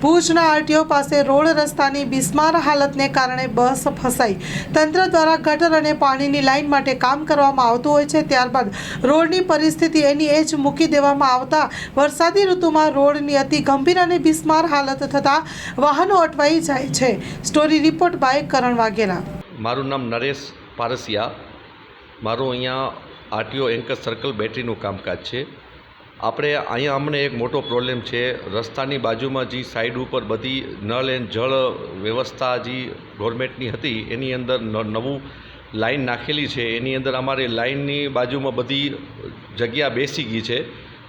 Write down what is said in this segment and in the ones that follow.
ભુજના આરટીઓ પાસે રોડ રસ્તાની બિસ્માર હાલતને કારણે બસ ફસાઈ। તંત્ર દ્વારા ગટર અને પાણીની લાઇન માટે કામ કરવામાં આવતું હોય છે, ત્યારબાદ રોડની પરિસ્થિતિ એની એ જ મૂકી દેવામાં આવતા વરસાદી ઋતુમાં રોડની અતિ ગંભીર અને બિસ્માર હાલત થતાં વાહનો અટવાઈ જાય છે। સ્ટોરી રિપોર્ટ બાય કરણ વાઘેલા। મારું નામ નરેશ પારસિયા। મારું અહીંયા આરટીઓ એન્કર સર્કલ બેટરીનું કામકાજ છે। આપણે અહીંયા અમને એક મોટો પ્રોબ્લેમ છે, રસ્તાની બાજુમાં જે સાઈડ ઉપર બધી નળ એન્ડ જળ વ્યવસ્થા જે ગવર્મેન્ટની હતી એની અંદર નવું લાઈન નાખેલી છે, એની અંદર અમારી લાઇનની બાજુમાં બધી જગ્યા બેસી ગઈ છે।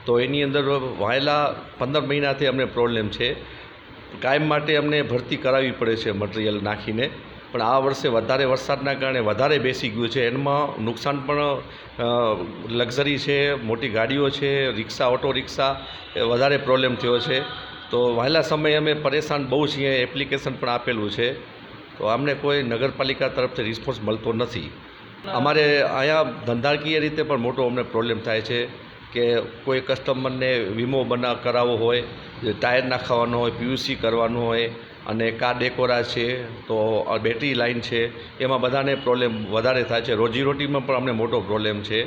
તો એની અંદર વાયેલા 15 મહિનાથી અમને પ્રોબ્લેમ છે। કાયમ માટે અમને ભરતી કરાવવી પડે છે મટીરિયલ નાખીને, પણ આ વર્ષે વધારે વરસાદના કારણે વધારે બેસી ગયું છે। એમાં નુકસાન પણ લક્ઝરી છે, મોટી ગાડીઓ છે, રિક્ષા, ઓટો રિક્ષા વધારે પ્રોબ્લેમ થયો છે। તો વહેલા સમયે અમે પરેશાન બહુ છીએ, એપ્લિકેશન પણ આપેલું છે, તો અમને કોઈ નગરપાલિકા તરફથી રિસ્પોન્સ મળતો નથી। અમારે અહીંયા ધંધાકીય રીતે પણ મોટો અમને પ્રોબ્લેમ થાય છે કે કોઈ કસ્ટમરને વીમો કરાવવો હોય, ટાયર નાખવાનો હોય, પીયુસી કરવાનું હોય, અને કાર ડેકોરા છે, તો બેટરી લાઇન છે, એમાં બધાને પ્રોબ્લેમ વધારે થાય છે। રોજીરોટીમાં પણ અમને મોટો પ્રોબ્લેમ છે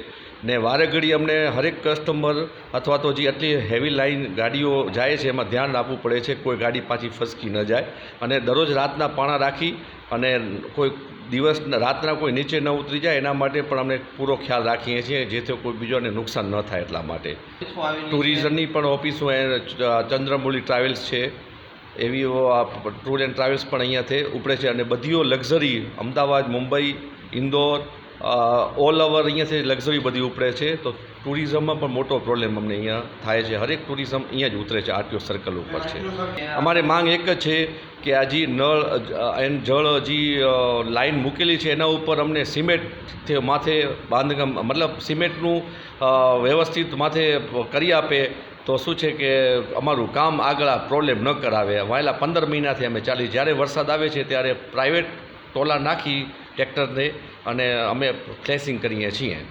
ને વારે ઘડી અમને હરેક કસ્ટમર અથવા તો જે આટલી હેવી લાઇન ગાડીઓ જાય છે એમાં ધ્યાન રાખવું પડે છે, કોઈ ગાડી પાછી ફસકી ન જાય, અને દરરોજ રાતના પાણા રાખી અને કોઈ દિવસ રાતના કોઈ નીચે ન ઉતરી જાય એના માટે પણ અમે પૂરો ખ્યાલ રાખીએ છીએ, જેથી કોઈ બીજોને નુકસાન ન થાય એટલા માટે। ટુરિઝમની પણ ઓફિસો ચંદ્રમૌલી ટ્રાવેલ્સ છે, એવી ટૂર એન્ડ ટ્રાવેલ્સ પણ અહીંયાથી ઉપડે છે, અને બધીઓ luxury Ahmedabad, Mumbai, Indore, all over અહીંયાથી લક્ઝરી બધી ઉપડે છે। તો ટુરિઝમમાં પણ મોટો પ્રોબ્લેમ અમને અહીંયા થાય છે। હરેક ટુરિઝમ અહીંયા જ ઉતરે છે, આરટીઓ સર્કલ ઉપર છે। અમારે માંગ એક જ છે કે આ જે નળ એન્ડ જળ જે લાઈન મૂકેલી છે એના ઉપર અમને સિમેન્ટ માથે બાંધકામ મતલબ સિમેન્ટનું વ્યવસ્થિત માથે કરી આપે તો શું છે કે અમારું કામ આગળ આ પ્રોબ્લેમ ન કરાવે। વાયેલા 15 મહિનાથી અમે ચાલી, જ્યારે વરસાદ આવે છે ત્યારે પ્રાઇવેટ ટોલા નાખી ટ્રેક્ટરને અને અમે ફ્લેશિંગ કરીએ છીએ।